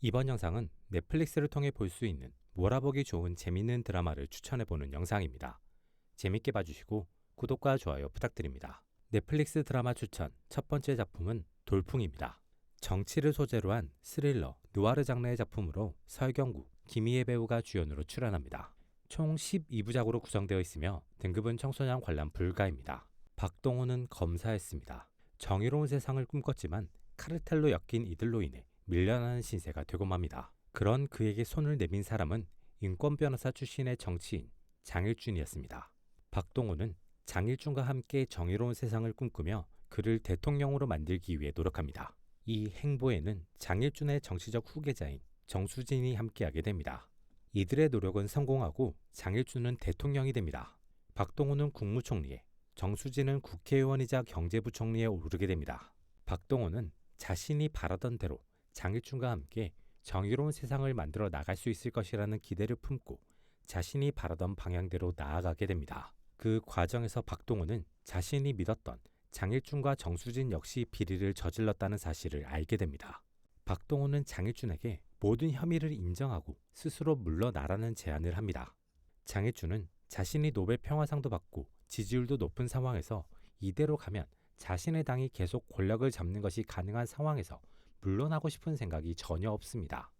이번 영상은 넷플릭스를 통해 볼 수 있는 몰아보기 좋은 재밌는 드라마를 추천해보는 영상입니다. 재밌게 봐주시고 구독과 좋아요 부탁드립니다. 넷플릭스 드라마 추천 첫 번째 작품은 돌풍입니다. 정치를 소재로 한 스릴러, 느와르 장르의 작품으로 설경구, 김희애 배우가 주연으로 출연합니다. 총 12부작으로 구성되어 있으며 등급은 청소년 관람 불가입니다. 박동호는 검사였습니다. 정의로운 세상을 꿈꿨지만 카르텔로 엮인 이들로 인해 밀려나는 신세가 되고 맙니다. 그런 그에게 손을 내민 사람은 인권 변호사 출신의 정치인 장일준이었습니다. 박동호는 장일준과 함께 정의로운 세상을 꿈꾸며 그를 대통령으로 만들기 위해 노력합니다. 이 행보에는 장일준의 정치적 후계자인 정수진이 함께하게 됩니다. 이들의 노력은 성공하고 장일준은 대통령이 됩니다. 박동호는 국무총리에, 정수진은 국회의원이자 경제부총리에 오르게 됩니다. 박동호는 자신이 바라던 대로 장일준과 함께 정의로운 세상을 만들어 나갈 수 있을 것이라는 기대를 품고 자신이 바라던 방향대로 나아가게 됩니다. 그 과정에서 박동호는 자신이 믿었던 장일준과 정수진 역시 비리를 저질렀다는 사실을 알게 됩니다. 박동호는 장일준에게 모든 혐의를 인정하고 스스로 물러나라는 제안을 합니다. 장일준은 자신이 노벨 평화상도 받고 지지율도 높은 상황에서 이대로 가면 자신의 당이 계속 권력을 잡는 것이 가능한 상황에서 물러나고 싶은 생각이 전혀 없습니다.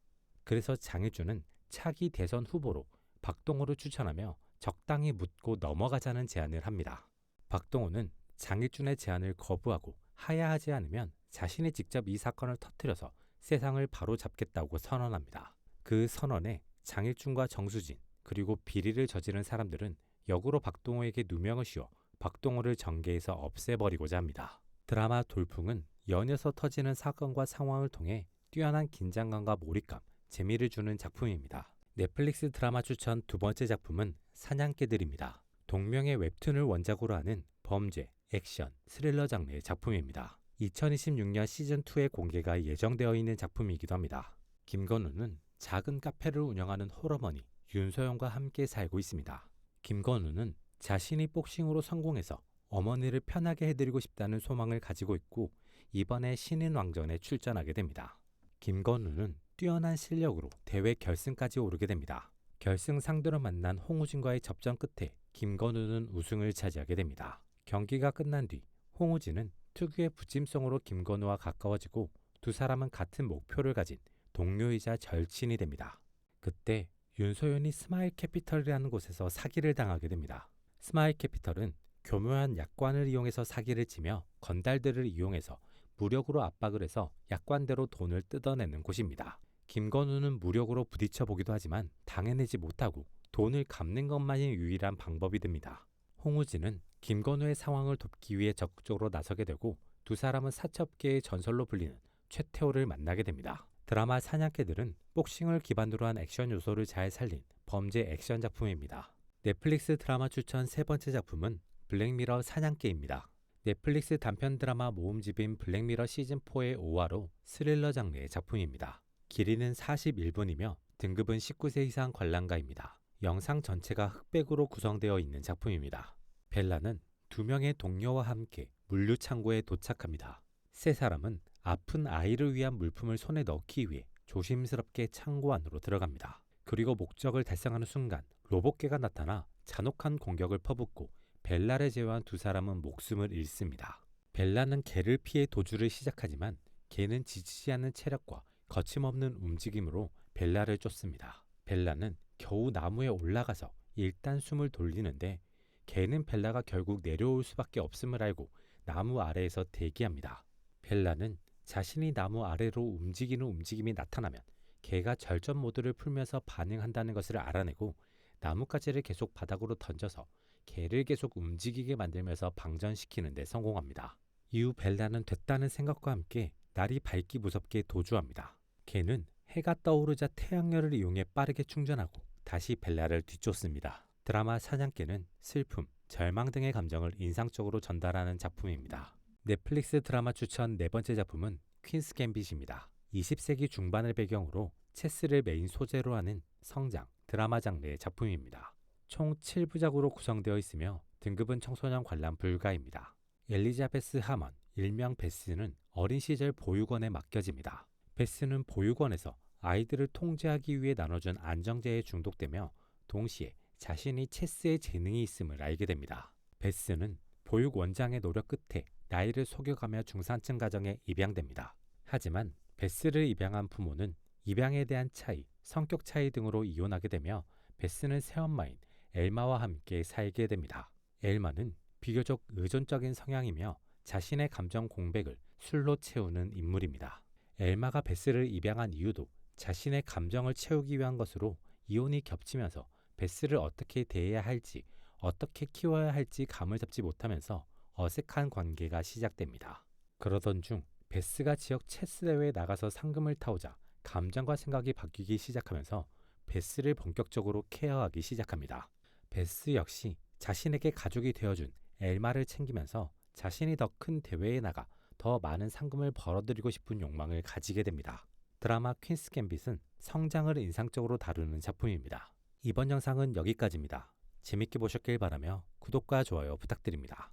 그래서 장일준은 차기 대선 후보로 박동호를 추천하며 적당히 묻고 넘어가자는 제안을 합니다. 박동호는 장일준의 제안을 거부하고 하야하지 않으면 자신이 직접 이 사건을 터뜨려서 세상을 바로잡겠다고 선언합니다. 그 선언에 장일준과 정수진 그리고 비리를 저지른 사람들은 역으로 박동호에게 누명을 씌워 박동호를 정계에서 없애버리고자 합니다. 드라마 돌풍은 연이어서 터지는 사건과 상황을 통해 뛰어난 긴장감과 몰입감, 재미를 주는 작품입니다. 넷플릭스 드라마 추천 두 번째 작품은 사냥개들입니다. 동명의 웹툰을 원작으로 하는 범죄, 액션, 스릴러 장르의 작품입니다. 2026년 시즌2의 공개가 예정되어 있는 작품이기도 합니다. 김건우는 작은 카페를 운영하는 홀어머니 윤소영과 함께 살고 있습니다. 김건우는 자신이 복싱으로 성공해서 어머니를 편하게 해드리고 싶다는 소망을 가지고 있고 이번에 신인왕전에 출전하게 됩니다. 김건우는 뛰어난 실력으로 대회 결승까지 오르게 됩니다. 결승 상대로 만난 홍우진과의 접전 끝에 김건우는 우승을 차지하게 됩니다. 경기가 끝난 뒤 홍우진은 특유의 부침성으로 김건우와 가까워지고 두 사람은 같은 목표를 가진 동료이자 절친이 됩니다. 그때 윤소연이 스마일 캐피털이라는 곳에서 사기를 당하게 됩니다. 스마일 캐피털은 교묘한 약관을 이용해서 사기를 치며 건달들을 이용해서 무력으로 압박을 해서 약관대로 돈을 뜯어내는 곳입니다. 김건우는 무력으로 부딪혀 보기도 하지만 당해내지 못하고 돈을 갚는 것만이 유일한 방법이 됩니다. 홍우진은 김건우의 상황을 돕기 위해 적극적으로 나서게 되고 두 사람은 사첩계의 전설로 불리는 최태호를 만나게 됩니다. 드라마 사냥개들은 복싱을 기반으로 한 액션 요소를 잘 살린 범죄 액션 작품입니다. 넷플릭스 드라마 추천 세 번째 작품은 블랙미러 사냥개입니다. 넷플릭스 단편 드라마 모음집인 블랙미러 시즌4의 5화로 스릴러 장르의 작품입니다. 길이는 41분이며 등급은 19세 이상 관람가입니다. 영상 전체가 흑백으로 구성되어 있는 작품입니다. 벨라는 두 명의 동료와 함께 물류창고에 도착합니다. 세 사람은 아픈 아이를 위한 물품을 손에 넣기 위해 조심스럽게 창고 안으로 들어갑니다. 그리고 목적을 달성하는 순간 로봇개가 나타나 잔혹한 공격을 퍼붓고 벨라를 제외한 두 사람은 목숨을 잃습니다. 벨라는 개를 피해 도주를 시작하지만 개는 지치지 않는 체력과 거침없는 움직임으로 벨라를 쫓습니다. 벨라는 겨우 나무에 올라가서 일단 숨을 돌리는데 개는 벨라가 결국 내려올 수밖에 없음을 알고 나무 아래에서 대기합니다. 벨라는 자신이 나무 아래로 움직이는 움직임이 나타나면 개가 절전 모드를 풀면서 반응한다는 것을 알아내고 나뭇가지를 계속 바닥으로 던져서 개를 계속 움직이게 만들면서 방전시키는 데 성공합니다. 이후 벨라는 됐다는 생각과 함께 날이 밝기 무섭게 도주합니다. 개는 해가 떠오르자 태양열을 이용해 빠르게 충전하고 다시 벨라를 뒤쫓습니다. 드라마 사냥개는 슬픔, 절망 등의 감정을 인상적으로 전달하는 작품입니다. 넷플릭스 드라마 추천 네 번째 작품은 퀸스 갬빗입니다. 20세기 중반을 배경으로 체스를 메인 소재로 하는 성장, 드라마 장르의 작품입니다. 총 7부작으로 구성되어 있으며 등급은 청소년 관람 불가입니다. 엘리자베스 하먼, 일명 베스는 어린 시절 보육원에 맡겨집니다. 베스는 보육원에서 아이들을 통제하기 위해 나눠준 안정제에 중독되며 동시에 자신이 체스에 재능이 있음을 알게 됩니다. 베스는 보육 원장의 노력 끝에 나이를 속여가며 중산층 가정에 입양됩니다. 하지만 베스를 입양한 부모는 입양에 대한 차이, 성격 차이 등으로 이혼하게 되며 베스는 새엄마인 엘마와 함께 살게 됩니다. 엘마는 비교적 의존적인 성향이며 자신의 감정 공백을 술로 채우는 인물입니다. 엘마가 베스를 입양한 이유도 자신의 감정을 채우기 위한 것으로 이혼이 겹치면서 베스를 어떻게 대해야 할지, 어떻게 키워야 할지 감을 잡지 못하면서 어색한 관계가 시작됩니다. 그러던 중 베스가 지역 체스 대회에 나가서 상금을 타오자 감정과 생각이 바뀌기 시작하면서 베스를 본격적으로 케어하기 시작합니다. 베스 역시 자신에게 가족이 되어준 엘마를 챙기면서 자신이 더 큰 대회에 나가 더 많은 상금을 벌어들이고 싶은 욕망을 가지게 됩니다. 드라마 퀸스 갬빗은 성장을 인상적으로 다루는 작품입니다. 이번 영상은 여기까지입니다. 재밌게 보셨길 바라며 구독과 좋아요 부탁드립니다.